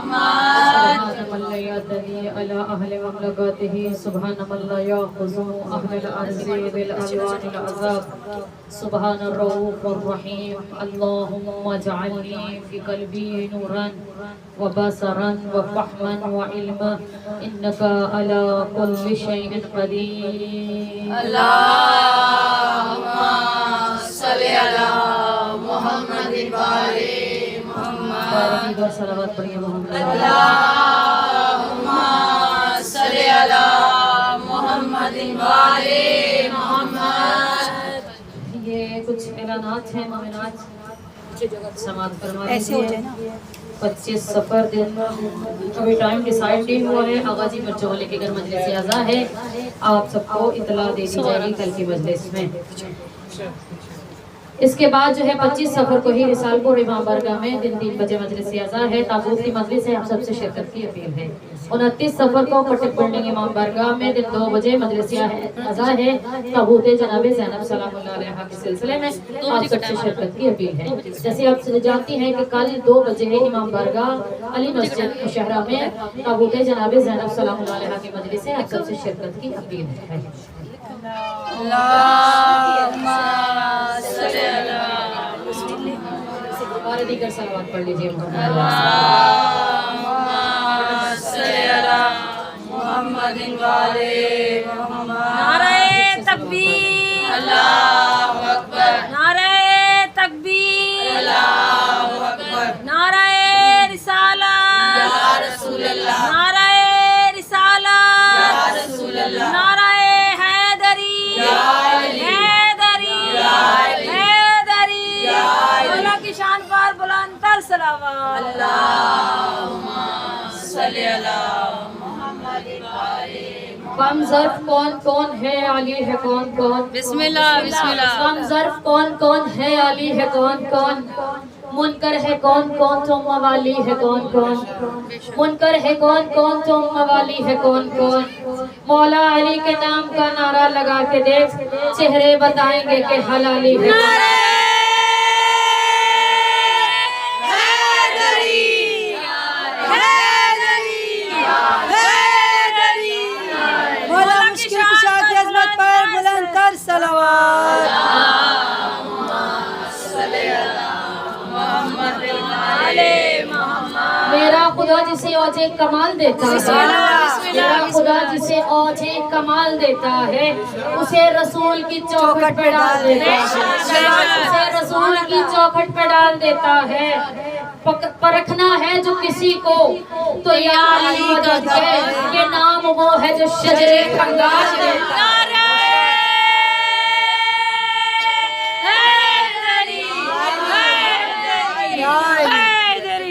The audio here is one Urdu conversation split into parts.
سبحان من لا يعتدي على أهل مملكته سبحان من لا يأخذ أهل الأرض بالألوان العذاب سبحان الرؤوف الرحيم اللهم اجعلني في قلبي نورا وبصرا وفهما وعلما إنك على كل شيء قدير اللهم صل على محمد وآل محمد بارك صلوات پڑھیے محمد اللهم صل على محمد وآل محمد. یہ کچھ اعلانات ہیں مومنات سماعت فرما ایسے ہو جائے نا 25 سفر دن ابھی ٹائم ڈیسائیڈ نہیں ہوا ہے. آغا جی بچوں والے کے گھر مجلس اعزا ہے, آپ سب کو اطلاع دے دی جائے گی کل کی مجلس میں. اس کے بعد جو ہے 25 سفر کو ہی رسال پور امام بارگاہ میں دن 3 بجے مجلس اعزا ہے. تابوت کی مجلس ہے, آپ سب سے شرکت کی اپیل ہے. 29 سفر کو پٹک بلڈنگ امام بارگاہ میں دن 2 بجے مجلس اعزا ہے. تابوت جناب زینب سلام اللہ علیہا کے سلسلے میں آپ سب سے شرکت کی اپیل ہے. جیسے آپ جانتی ہیں کہ کل 2 بجے امام بارگاہ علی مسجد مشہرہ میں تابوت جناب زینب سلام اللہ علیہا کی مجلس ہے, آپ سب سے شرکت کی اپیل ہے. اللهم صل على اور دیگر صلوات پڑھ لیجیے. اللهم صل على محمد وآل محمد. نعرہ تکبیر اللہ اکبر. نعرہ تکبیر اللہ اکبر. نعرہ رسالت یا رسول اللہ. نعرہ رسالت یا رسول اللہ. نعرہ حیدری یا علی. حیدری یا علی. حیدری. یا علی. اللہ کی شان پر بلند تر صلوات. اللهم صل على محمد وآل محمد. کم ظرف کون کون ہے, علی ہے کون کون. بسم اللہ بسم اللہ. کم ظرف کون کون ہے, علی ہے کون کون. منکر ہے کون کون, تو موالی ہے کون کون. منکر ہے کون کون, تو موالی ہے کون کون. مولا علی کے نام کا نعرہ لگا کے دیکھ, چہرے بتائیں گے کہ حلالی ہے. مولا مشکل کشا کی عظمت پر بلند تر صلوات. میرا خدا جسے اوجھے کمال دیتا ہے, میرا خدا جسے اوجھے کمال دیتا ہے, اسے رسول کی چوکھٹ پہ ڈال دیتا ہے. اسے رسول کی چوکھٹ پہ ڈال دیتا ہے. پرکھنا ہے جو کسی کو تو یا علی مدد ہے, یہ نام وہ ہے جو شجرے خنگاش دیتا ہے.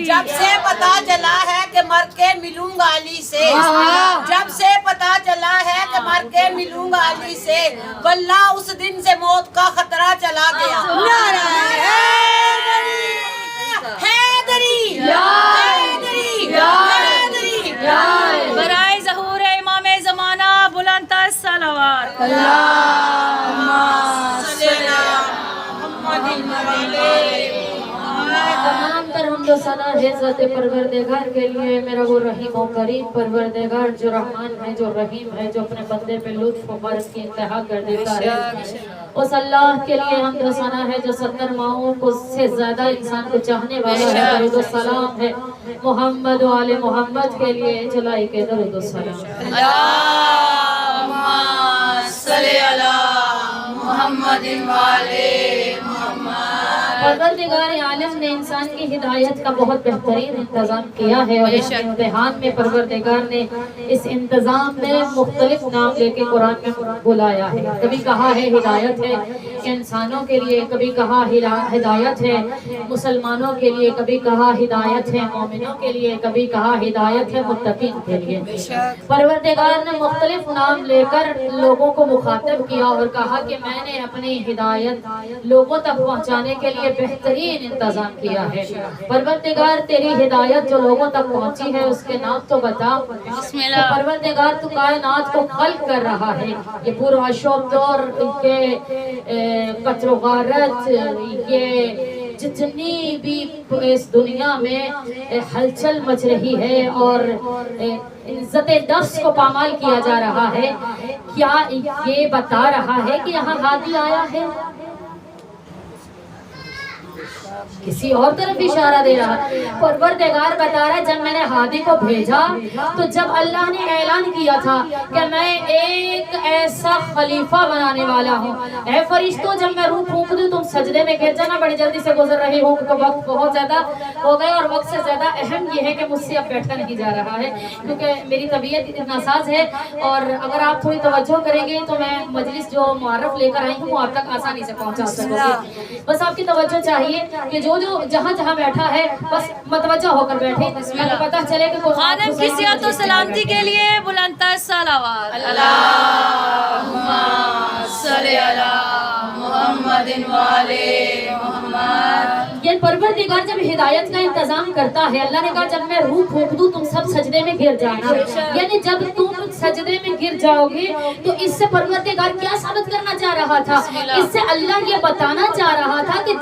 جب سے پتا چلا ہے کہ مر کے ملوں گا علی سے, جب سے پتا چلا ہے کہ مر کے ملوں گا علی سے, واللہ اس دن سے موت کا خطرہ چلا گیا. حیدری حیدری حیدری. برائے ظہور امام زمانہ بلند تر صلوات. اللهم صل على محمد وآل تمام تر حمد و ثنا ہے ذات پروردگار کے لیے, میرا وہ رحیم و کریم پروردگار جو رحمان ہے, جو رحیم ہے, جو اپنے بندے پہ لطف و برس کی انتہا کر دیتا ہے. اس اللہ کے لیے حمد و ثنا ہے جو 70 ماہوں کو سے زیادہ انسان کو چاہنے والا ہے. درود و سلام ہے محمد و آل محمد کے لیے, جلائی کے درود و سلام. اللهم صل على محمد وآل محمد. پروردگار عالم نے انسان کی ہدایت کا بہت بہترین انتظام کیا ہے, اور اس امتحان میں پروردگار نے اس انتظام میں مختلف نام لے کے قرآن میں بلایا ہے. کبھی کہا ہے ہدایت ہے انسانوں کے لیے, کبھی کہا ہدایت ہے مسلمانوں کے لیے, کبھی کہا ہدایت ہے مومنوں کے لیے, کبھی کہا ہدایت ہے متقین کے لیے. پروردگار نے مختلف نام لے کر لوگوں کو مخاطب کیا اور کہا کہ میں نے اپنی ہدایت لوگوں تک پہنچانے کے لیے بہترین انتظام کیا ہے. پروردگار تیری ہدایت جو لوگوں تک پہنچی ہے اس کے نام تو بتا. پروردگار تو کائنات کو خلق کر رہا ہے, یہ پورا شوب دور, یہ قطر و غارت, یہ جتنی بھی اس دنیا میں ہلچل مچ رہی ہے اور عزت نفس کو پامال کیا جا رہا ہے، کیا یہ بتا رہا ہے کہ یہاں ہادی آیا ہے؟ کسی اور طرف اشارہ دے رہا ہے۔ پروردگار بتا رہا ہے جب میں نے ہادی کو بھیجا تو جب اللہ نے اعلان کیا تھا کہ میں ایک ایسا خلیفہ بنانے والا ہوں، اے فرشتوں جب میں روح پھونک دوں تم سجدے میں گر جانا۔ بڑی جلدی سے گزر رہی ہوں تو وقت بہت زیادہ ہو گئے، اور وقت سے زیادہ اہم یہ ہے کہ مجھ سے اب بیٹھا نہیں جا رہا ہے کیونکہ میری طبیعت ناساز ہے، اور اگر آپ تھوڑی توجہ کریں گے تو میں مجلس جو معرف لے کر آئی ہوں وہ آپ تک آسانی سے پہنچا سکوں گی۔ بس آپ کی توجہ چاہیے کہ جو جہاں جہاں بیٹھا ہے بس متوجہ ہو کر بیٹھے، تاکہ پتہ چلے کہ خادم کی صحت و سلامتی کے لیے بلندتر صلوات۔ اللہم صلی علی محمد وعلی محمد۔ یہ پروردگار جب ہدایت کا انتظام کرتا ہے، اللہ نے کہا جب میں روح پھونک دوں تم سب سجدے میں گر جانا، یعنی جب تم سجدے میں گر جاؤ گے تو اس سے پروردگار کیا ثابت کرنا چاہ رہا تھا؟ اس سے اللہ یہ بتانا چاہ رہا تھا کہ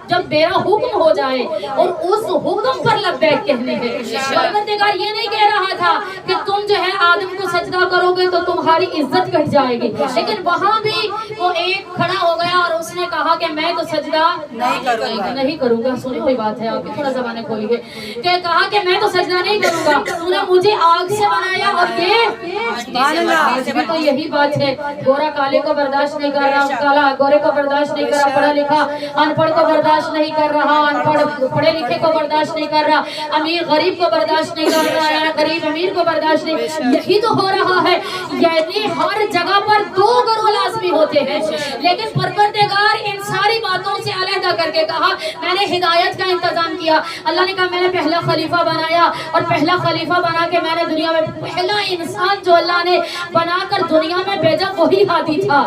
جب میرا حکم ہو جائے اور اس حکم پر لبیک کہنے ہیں۔ پروردگار یہ نہیں کہہ رہا تھا کہ تم جو ہے آدم کو سجدہ کرو گے تو تمہاری عزت گھٹ جائے گی، لیکن وہاں بھی وہ ایک کھڑا ہو گیا اور اس نے کہا کہ میں تو سجدہ نہیں کروں گا۔ سنی ہوئی بات ہے، آپ بھی تھوڑا زبانیں کھولیے، کہ کہا کہ میں تو سجدہ نہیں کروں گا، تو نے مجھے آگ سے بنایا اور یہ تو یہی بات ہے، گورا کالے کو برداشت نہیں کر رہا، کالا گورے کو برداشت نہیں کر رہا، پڑھا لکھا ان پڑھ کو برداشت نہیں کر رہا، ان پڑھ پڑھے لکھے کو برداشت نہیں کر رہا، امیر غریب کو برداشت نہیں کر رہا ہے، غریب امیر کو برداشت نہیں، یہی تو ہو رہا ہے۔ یعنی ہر جگہ پر دو گروہ لازمی ہوتے ہیں، لیکن پروردگار ان ساری باتوں سے علیحدہ کر کے کہا میں نے ہدایت کا انتظام کیا۔ اللہ نے کہا میں نے پہلا خلیفہ بنایا، اور پہلا خلیفہ بنا کے میں نے دنیا میں پہلا انسان جو اللہ نے بنا کر دنیا میں بھیجا وہی ہادی تھا۔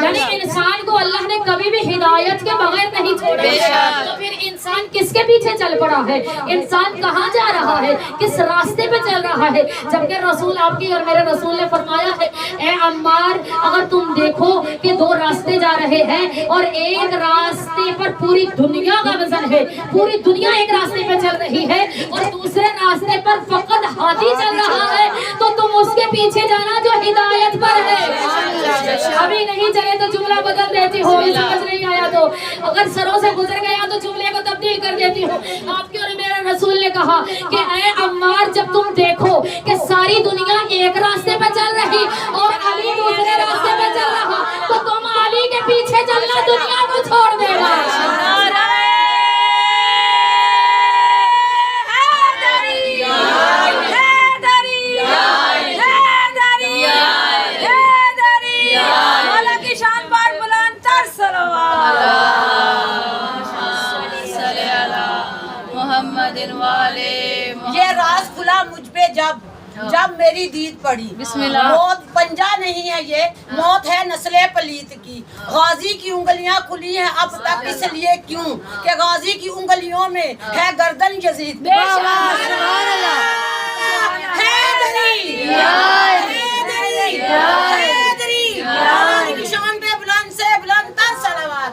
یعنی انسان کو اللہ نے کبھی بھی ہدایت کے بغیر نہیں چھوڑا، تو پھر انسان کس کے پیچھے چل پڑا ہے؟ انسان کہاں جا رہا ہے؟ کس راستے پہ چل رہا ہے؟ جبکہ رسول آپ کی اور میرے رسول نے فرمایا ہے اے عمار اگر تم دیکھو کہ دو راستے جا رہے ہیں اور ایک راستے پر پوری دنیا کا وزن ہے، پوری دنیا ایک راستے پہ چل رہی ہے اور دوسرے راستے پر فقط ہادی چل رہا ہے، تو تم اس کے پیچھے جانا جو ہدایت پر ہے۔ ابھی نہیں چلے تو جملہ بدل دیتی ہو، سمجھ نہیں آیا تو اگر سروں سے گزر گیا تو جملے کو تبدیل کر دیتی ہوں۔ آپ کے اور میرے رسول نے کہا کہ اے عمار جب تم دیکھو کہ ساری دنیا ایک راستے پہ چل رہی اور علی دوسرے راستے پہ چل رہا، تو تم علی کے پیچھے چلنا دنیا کو چھوڑ دینا۔ یہ راز کھلا مجھ پہ جب میری دید پڑی۔ بسم اللہ۔ موت پنجہ نہیں ہے، یہ موت ہے نسل پلیت کی۔ غازی کی انگلیاں کھلی ہیں اب تک اس لیے کیوں کہ غازی کی انگلیوں میں ہے گردن یزید۔ کی شان پہ بلند سے بلند تر صلوات۔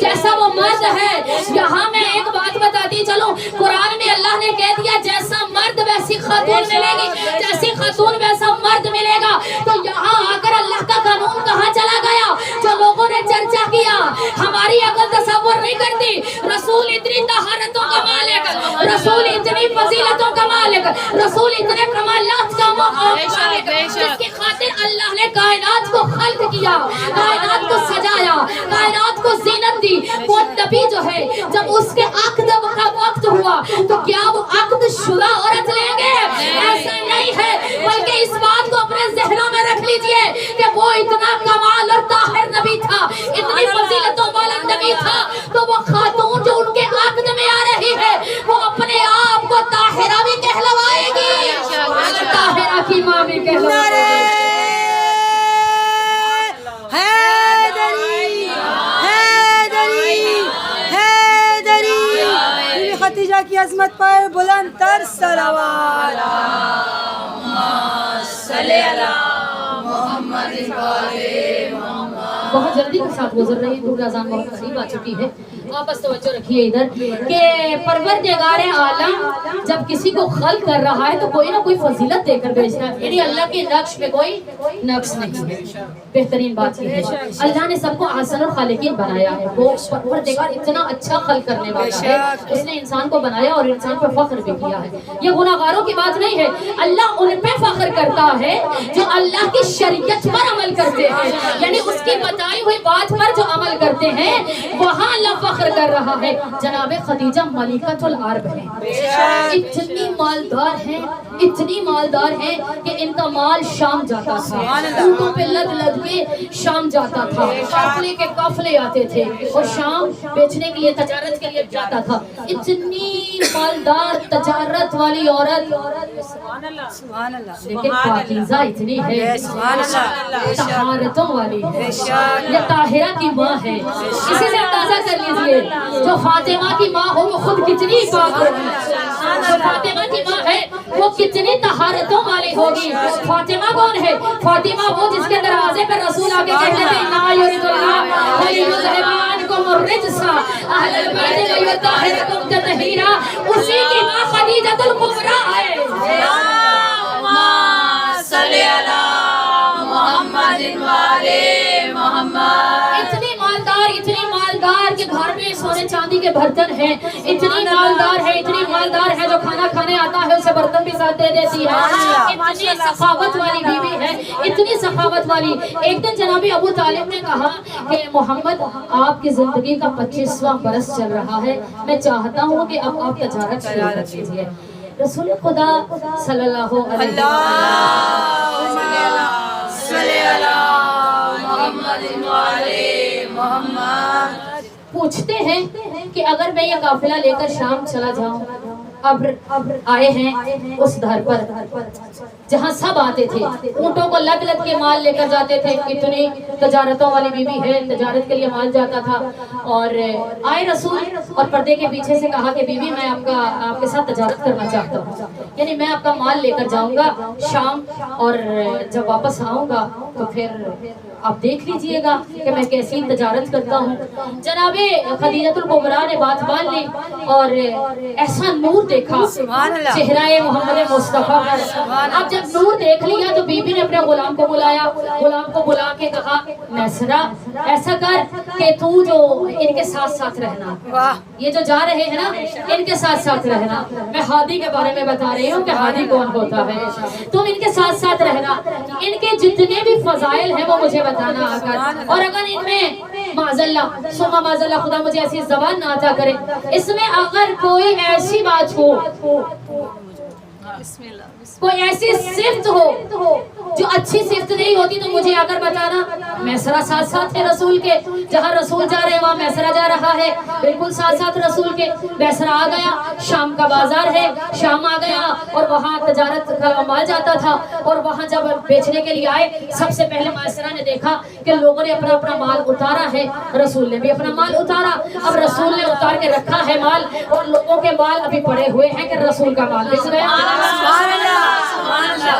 جیسا وہ مرد ہے. یہاں میں ایک بات بتاتی چلوں, قرآن میں اللہ نے کہہ دیا جیسا مرد ویسی خاتون ملے گی, جیسی خاتون ویسا مرد ملے گا. تو یہاں آ کر اللہ کا قانون کہاں چلا گیا؟ جو لوگوں نے چرچا کیا, ہماری عقل تصور نہیں کرتی. رسول اتنی طہارتوں کا مالک, رسول اتنی فضیلتوں کا مالک, رسول اتنے کمالات کا مالک, جس کی خاطر اللہ نے کائنات کو خلق کیا, کائنات کو سجایا, کائنات کو زینت دی. وہ نبی جو ہے جب اس کے عقد کا وقت ہوا تو کیا وہ عقد شدہ عورت لیں گے؟ ایسا نہیں ہے, بلکہ اس بات کو اپنے ذہنوں میں رکھ لیجئے کہ وہ اتنا کمال اور طاہر نبی تھا, اتنی فضیلتوں والا نبی تھا. تو وہ خاتون جو ان کے عقد میں آ رہی ہے وہ اپنے آپ کو طاہرہ بھی کہلوائے گی, طاہرہ کی ماں بھی کہلوائے گی. خدیجہ کی عظمت پر بلند تر صلوات. بہت جلدی کے ساتھ گزر رہی ہے, اذان بہت قریب آ چکی ہے. آپ بس توجہ رکھیے ادھر کہ پروردگار عالم جب کسی کو خلق کر رہا ہے تو کوئی نہ کوئی فضیلت دے کر بھیجتا ہے. یعنی اللہ کے نقش میں کوئی نقص نہیں ہے. بہترین بات یہ ہے اللہ نے سب کو احسن الخالقین بنایا ہے. وہ پروردگار اتنا اچھا خلق کرنے والا ہے, اس نے انسان کو بنایا اور انسان پر فخر بھی کیا ہے. یہ گناہگاروں کی بات نہیں ہے, اللہ ان پہ فخر کرتا ہے جو اللہ کی شریعت پر عمل کرتے ہیں. یعنی اس کی بتائی ہوئی بات پر جو عمل کرتے ہیں وہاں اللہ فخر کر رہا ہے. جناب خدیجہ ملکۃ العرب ہیں, اتنی مالدار ہیں, اتنی مالدار ہیں کہ ان کا مال شام جاتا تھا, اونٹوں پہ لد لد کے شام جاتا تھا, قافلے کے قافلے آتے تھے اور شام بیچنے کے لیے تجارت کے لیے جاتا تھا. اتنی مالدار تجارت والی عورت, لیکن پاکیزہ اتنی ہے, طہارتوں والی ہے. یہ طاہرہ کی ماں ہے. اسی سے اندازہ کر لیجئے جو فاطمہ کی ماں ہو وہ خود کتنی پاک ہوگی, جو فاطمہ کی ماں ہے وہ کتنی طہارتوں والی ہوگی. فاطمہ کون ہے؟ فاطمہ وہ جس کے دروازے پر رسول آ کے کہتے تھے لا یرید اللہ لیذھب عنکم الرجس اہل البیت لیطہرکم تطہیرا. اسی کی ماں خدیجہ الکبریٰ ہے. اللہم صلی علی محمد وعلی محمد. اتنی مالدار کہ گھر میں سونے چاندی کے برتن ہیں, اتنی مالدار ہے جو کھانا کھانے آتا ہے اسے برتن بھی ساتھ دے دیتی ہے. اتنی سخاوت والی بیوی ہے, اتنی سخاوت والی. ایک دن جناب ابو طالب نے کہا کہ محمد آپ کی زندگی کا 25واں برس چل رہا ہے, میں چاہتا ہوں کہ اب آپ تجارت شروع کر دیجیے. رسول خدا صلی اللہ علیہ وسلم پوچھتے ہیں کہ اگر میں یہ قافلہ لے کر شام چلا جاؤں, اب آئے ہیں اس گھر پر جہاں سب آتے تھے, اونٹوں کو لد لد کے مال لے کر جاتے تھے. اتنی تجارتوں والی بیوی ہے, تجارت کے لیے مال جاتا تھا. اور آئے رسول اور پردے کے پیچھے سے کہا کہ بیوی میں آپ کے ساتھ تجارت کرنا چاہتا ہوں, یعنی میں آپ کا مال لے کر جاؤں گا شام, اور جب واپس آؤں گا تو پھر آپ دیکھ لیجئے گا کہ میں کیسی تجارت کرتا ہوں. جناب خدیجہ الکبریٰ نے بات مان لی اور ایسا نور دیکھا چہرہ محمد مصطفیٰ پر. اب جب نور دیکھ لیا تو بی بی نے اپنے غلام کو بلایا, غلام کو بلا کے کہا میسرہ ایسا کر کہ تو جو ان کے ساتھ ساتھ رہنا, یہ جو جا رہے ہیں نا ان کے ساتھ ساتھ رہنا. میں ہادی کے بارے میں بتا رہی ہوں کہ ہادی کون ہوتا ہے. تم ان کے ساتھ ساتھ رہنا, ان کے جتنے بھی فضائل ہیں وہ مجھے بتانا آ کر, اور اگر ان میں معذاللہ سما معذاللہ خدا مجھے ایسی زبان نہ عطا کرے, اس میں اگر کوئی ایسی بات ہو, کوئی ایسی صفت ہو جو اچھی صفت نہیں ہوتی تو مجھے آ کر بتانا. میسرہ ساتھ ساتھ ہے رسول کے, جہاں رسول جا رہے ہیں وہاں میسرہ جا رہا ہے, بالکل ساتھ ساتھ رسول کے. میسرہ آ گیا, شام کا بازار ہے, شام آ گیا اور وہاں تجارت کا مال جاتا تھا. اور وہاں جب بیچنے کے لیے آئے سب سے پہلے میسرہ نے دیکھا کہ لوگوں نے اپنا اپنا مال اتارا ہے, رسول نے بھی اپنا مال اتارا. اب رسول نے اتار کے رکھا ہے مال اور لوگوں کے مال ابھی پڑے ہوئے ہیں کہ رسول کا مال بک گیا.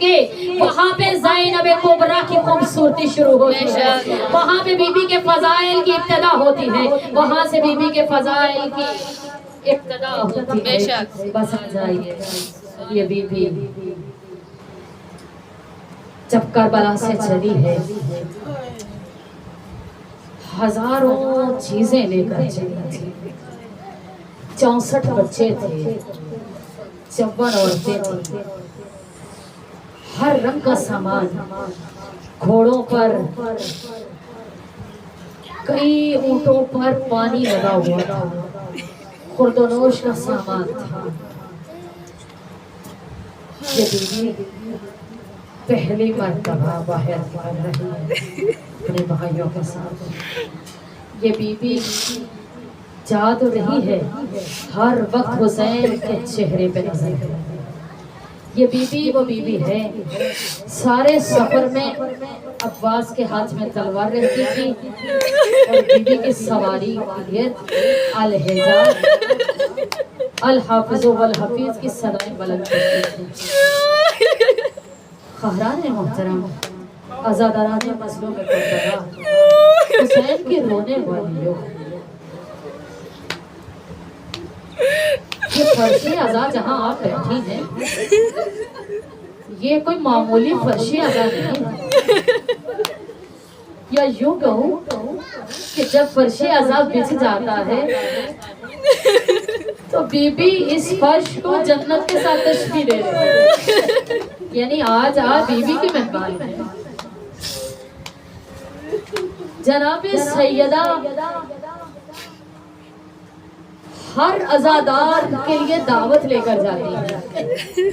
کہ وہاں پہ زینب کبریٰ کی خوبصورتی شروع ہوتی ہے، وہاں پہ بی بی کے فضائل کی ابتدا ہوتی ہے، وہاں سے بی بی کے فضائل کی ابتدا ہوتی ہے۔ بس آ جائیے، یہ بی بی جب کربلا سے چلی ہے ہزاروں چیزیں لے کر چلی تھی، 64 بچے تھے، 54 عورتیں تھیں، ہر رنگ کا سامان، گھوڑوں پر، کئی اونٹوں پر پانی لگا ہوا تھا، خورد و نوش کا سامان تھا۔ یہ بیوی پہلی مرتبہ باہر نکل رہی ہے اپنے بھائیوں کے ساتھ۔ یہ بیوی جا تو رہی ہے، ہر وقت حسین کے چہرے پہ نظر ہے۔ یہ بیوی وہ بیوی ہے، سارے سفر میں عباس کے ہاتھ میں تلوار رہتی تھی اور بیوی کی سواری یہ الحجاج الحافظ والحفیظ کی صدائیں بلند کرتی تھی۔ خہران محترم، آزاداران مظلوم کربلا، حسین کی رونے والیوں، یہ فرشی عزا جہاں آپ بیٹھی ہیں، یہ کوئی معمولی فرشی عزا نہیں ہے، یا یوں کہوں کہ جب فرشی عزا بچھ جاتا ہے تو بی بی اس فرش کو جنت کے ساتھ تشبیہ دے رہی ہے، یعنی آج آپ بی بی کی مہمان ہیں۔ جناب سیدہ ہر عزادار کے لیے دعوت لے کر جاتی ہے،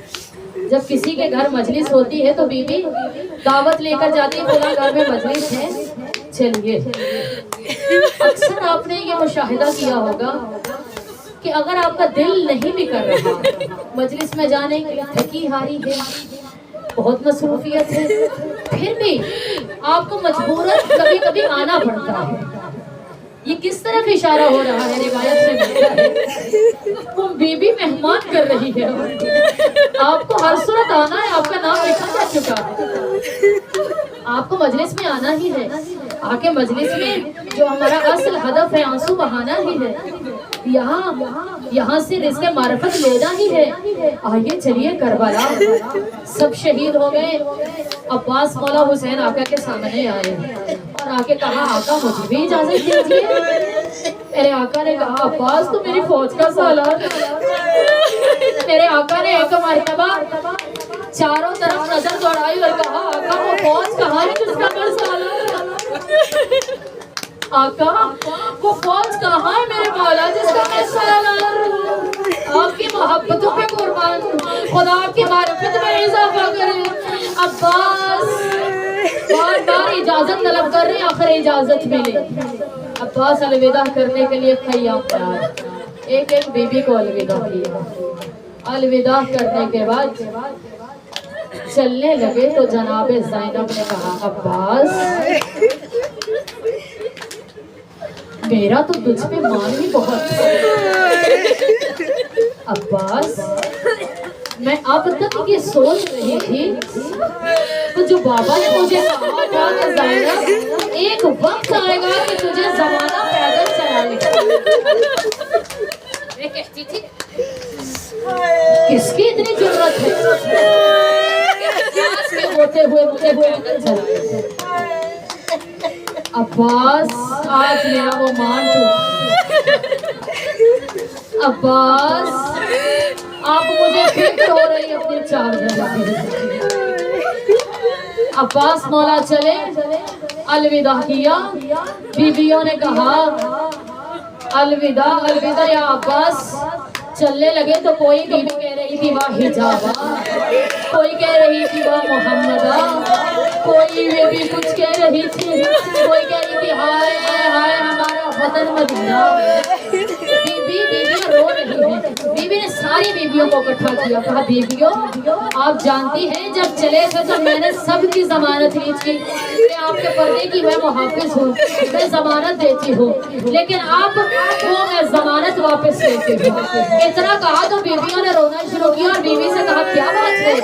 جب کسی کے گھر مجلس ہوتی ہے تو بی بی دعوت لے کر جاتی ہے، فلاں گھر میں مجلس ہے چلیے۔ اکثر آپ نے یہ مشاہدہ کیا ہوگا کہ اگر آپ کا دل نہیں بھی کر رہا مجلس میں جانے کے لیے، تھکی ہاری ہے، بہت مصروفیت ہے، پھر بھی آپ کو مجبوراً کبھی کبھی آنا پڑتا ہے۔ یہ کس طرف اشارہ ہو رہا ہے؟ روایت میں ملتا ہے وہ بی بی مہمان کر رہی ہے، آپ کو ہر صورت آنا ہے، آپ کا نام لکھا جا چکا ہے، آپ کو مجلس میں آنا ہی ہے، آ کے مجلس میں جو ہمارا اصل ہدف ہے آنسو بہانا ہی ہے، یہاں سے رزق معرفت لینا ہی ہے۔ آئیے چلیے، کربلا سب شہید ہو گئے، عباس مولا حسین آقا کے سامنے آئے اور آ کے کہا آقا مجھے بھی اجازت دیجیے۔ میرے آقا نے کہا عباس تو میری فوج کا سالار ہے۔ میرے آقا نے ایک مرتبہ چاروں طرف نظر دوڑائی اور کہا آقا وہ فوج کہاں ہے جس کا میں سالار ہے؟ آقا وہ فوج کہاں ہے میرے مولا جس کا میں سالار ہوں؟ آپ کی محبتوں پہ قربان ہوں، خدا آپ کی معرفت میں اضافہ کرے۔ عباس بار بار اجازت طلب کر رہے ہیں، آخر اجازت ملی۔ عباس الوداع کرنے کے لیے خیام تیار، ایک ایک بی بی کو الوداع کیا۔ الوداع کرنے کے بعد چلنے لگے تو جناب زینب نے کہا عباس میرا تو تجھ پہ مان ہی بہت ہے، عباس میں اب تک یہ سوچ رہی تھی تو جو بابا نے مجھے کہا تھا کہ زینب ایک وقت آئے گا کہ تجھے زمانہ پیدل چلائے گا، میں کہتی تھی کس کی اتنی ضرورت ہے عباس کے ہوتے ہوئے مجھے پیدل چلائے گا۔ عباس آج میرا وہ مان ٹوٹا، عباس آپ مجھے فکر ہو رہی اپنے چار جگہ۔ عباس مولا چلے، الوداع کیا، بیویوں نے کہا الوداع الوداع یا عباس۔ چلنے لگے تو کوئی بیوی کہہ رہی تھی واہ حجابہ، کوئی کہہ رہی تھی واہ محمدہ، کوئی بیوی کچھ کہہ رہی تھی، کوئی کہہ رہی تھی ہائے ہائے ہمارا وطن مدینہ۔ بیویاں رو رہی ہیں، بیوی نے ساری بیویوں کو اکٹھا کیا، کہا بیویوں آپ جانتی ہیں جب چلے تھے تو میں نے سب کی ضمانت لی تھی کہ آپ کے پردے کی میں محافظ ہوں، میں ضمانت دیتی ہوں، لیکن اب وہ میں ضمانت واپس لیتی ہوں۔ اتنا کہا تو بیویوں نے رونا شروع کیا اور بیوی سے کہا کیا بات ہے؟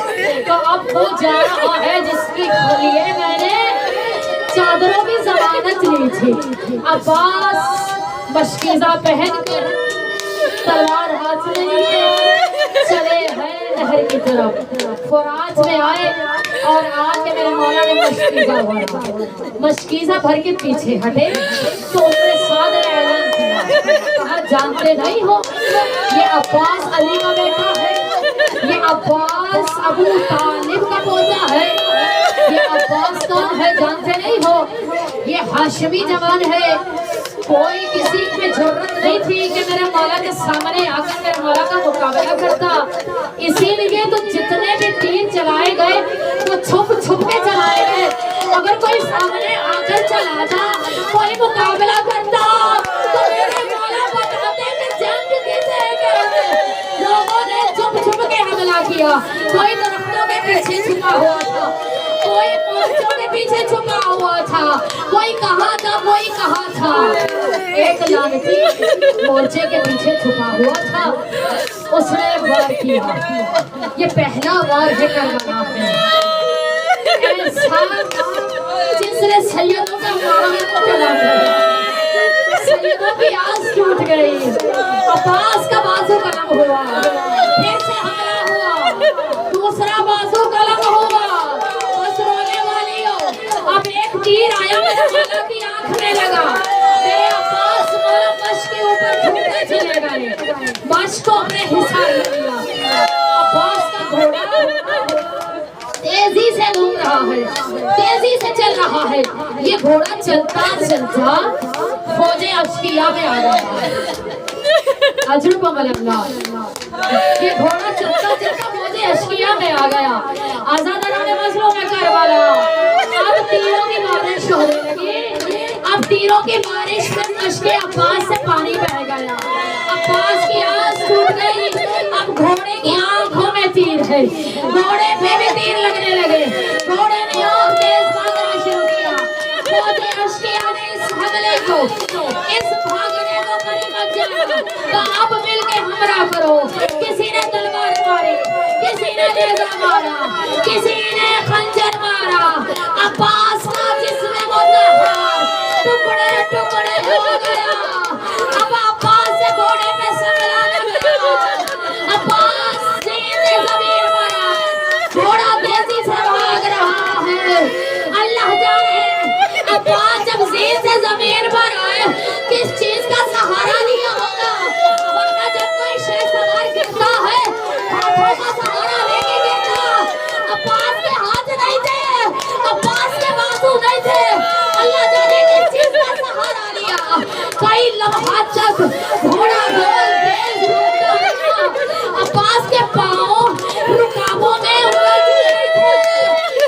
تو اب وہ جا رہا ہے جس کے لیے میں نے چادروں کی ضمانت لی تھی۔ عباس مشکیزہ پہن کر تلوار ہاتھ میں لیے چلے ہیں نہر کی طرف۔ فرات میں آئے اور آ کے میرے مولا نے مشکیزہ بھرا۔ مشکیزہ بھر کے پیچھے ہٹے تو اس نے سادہ اعلان کیا، کہا جانتے نہیں ہو یہ عباس علی کا بیٹا ہے، یہ عباس ابو طالب کا پوتا ہے، یہ عباس کون ہے جانتے نہیں ہو، یہ ہاشمی جوان ہے۔ کوئی کسی میں جرت نہیں تھی کہ میرے مولا کے سامنے آ کر میرے مولا کا مقابلہ کرتا، اسی لیے تو جتنے بھی تیر چلائے گئے وہ چھپ چھپ کے چلائے گئے۔ اگر کوئی سامنے آ کر چلاتا، کوئی مقابلہ کرتا تو میرے مولا بتاتے کہ جنگ کسے کہتے۔ لوگوں نے چھپ چھپ کے حملہ کیا، کوئی درختوں کے پیچھے چھپا ہوا تھا، کوئی مورچوں کے پیچھے چھپا ہوا تھا، کوئی کہاں تھا کوئی کہاں تھا۔ ایک لانتی مورچے کے پیچھے چھپا ہوا تھا، اس نے وار کیا۔ یہ پہلا وار ہے کربلا میں، ایسا جس نے سیدوں کا مارا چلا گیا، سیدوں کی آس ٹوٹ گئی، عباس کا بازو قلم ہوا، پھر سے حملہ ہوا، دوسرا بازو قلم ہوا۔ بس رونے والی ہو، اب ایک تیر آیا میرے مولا کی آنکھ میں لگا، میرے عباس مولا مشق کے اوپر ڈھونڈتے چلے گئے، مشق کو اپنے حصہ لے لیا۔ عباس کا گھوڑا تیزی سے گھوم رہا ہے، تیزی سے چل رہا ہے، یہ گھوڑا چلتا چلتا فوج اشقیاء میں آ رہا ہے۔ اجر بمل اللہ، یہ گھوڑا چلتا چلتا فوج اشقیاء میں آ گیا۔ آزادانہ مظلوم میں کربلا، اب تیروں کی بارش ہونے لگی، اب تیروں کی بارش میں مشق عباس سے پانی بہ گیا، عباس کی آس ٹوٹ گئی۔ اب گھوڑے کی آنکھوں میں تیر ہے، گھوڑے پہ بھی تیر لگنے لگے، گھوڑے نے اور تیز بھاگنا شروع کیا۔ فوج اشقیاء نے اس حملے کو، اس بھاگنے کو کہیں مت جانا، تو اب مل کے حملہ کرو۔ کسی نے تلوار ماری، کسی نے نیزہ مارا، کسی نے خنجر مارا، عباس کا جسم متحر ٹکڑے ٹکڑے ہو گیا۔ اب عباس سے گھوڑے پہ سنبھلا نہ گیا، عباس زین سے زمین مارا، گھوڑا تیزی سے بھاگ رہا ہے۔ اللہ جانے عباس جب زین سے زمین پر آئے کس چیز کا سہارا لیا ہوگا، ورنہ جب کوئی شے سوار گرتا ہے ہاتھوں کا سہارا لے کے گرتا۔ عباس کے ہاتھ نہیں تھے، عباس کے بازو نہیں تھے، اللہ جانے کس چیز کا سہارا لیا۔ کئی لمحات تک گھوڑا گول تیز گھومتا رہا، عباس کے پاؤں رکابوں میں الجھ گئے تھے۔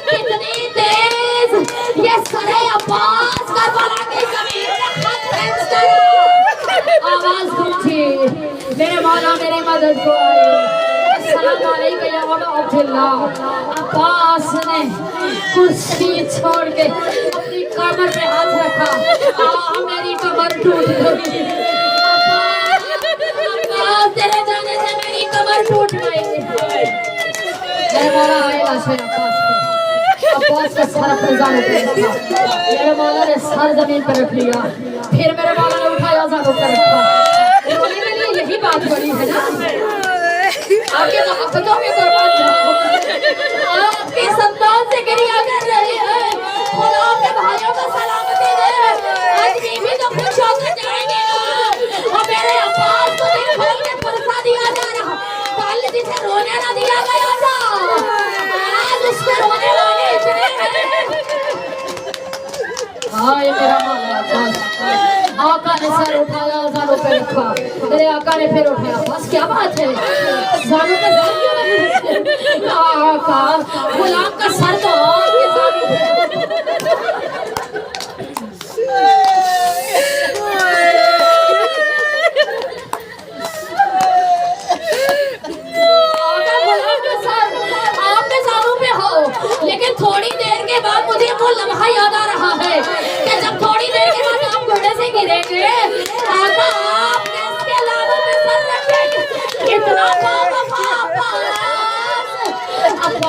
کتنی تیز یہ سرے عباس کربلا کی زمین میں خط کھینچ کر آواز گونجی، میرے مولا میری مدد کو آئے، السلام علیکم یا ابا عبداللہ۔ عباس نے کرسی چھوڑ کے اپنی کمر پہ ہاتھ رکھا، میری کمر ٹوٹ گئی، عباس تیرے جانے سے میری کمر ٹوٹ گئی۔ میرے مولا آئے لاشے عباس کا سر اپنے زانوں پہ رکھا، میرے مولا نے سر زمین پر رکھ لیا، پھر میرے مولا نے اٹھایا زانوں پر رکھا۔ رونے کے لیے یہی بات بڑی ہے نا، آپ کے محبتوں میں قربان جاؤ، آپ کے سنتان سے گریہ کر رہے ہیں، خدا کے بھائیوں کو سلامتی دے، آج بیوی تو خوش ہو کر جائیں گے نا، اور میرے عباس کو دل کھول کے پرسہ دیا جا رہا، کل جسے رونے نہ دیا گیا تھا، آج اس کے رونے والے اتنے ہیں۔ ہائے میرا مولا عباس، آقا نے سر اٹھایا زانوں پہ رکھا، میرے آقا نے پھر اٹھایا، بس کیا بات ہے زانوں پہ سر کیوں نہیں رکھتے؟ آقا غلام کا سر تو آپ کے زانوں پہ۔ آقا غلام کا سر آپ کے زانوں پہ ہو، لیکن تھوڑی دیر کے بعد مجھے وہ لمحہ یاد آ رہا ہے کہ جب تھوڑی دیر کے بعد آپ گھوڑے سے گریں گے، آقا آپ کس کے لابوں پہ سر رکھیں گے؟ اتنا عباس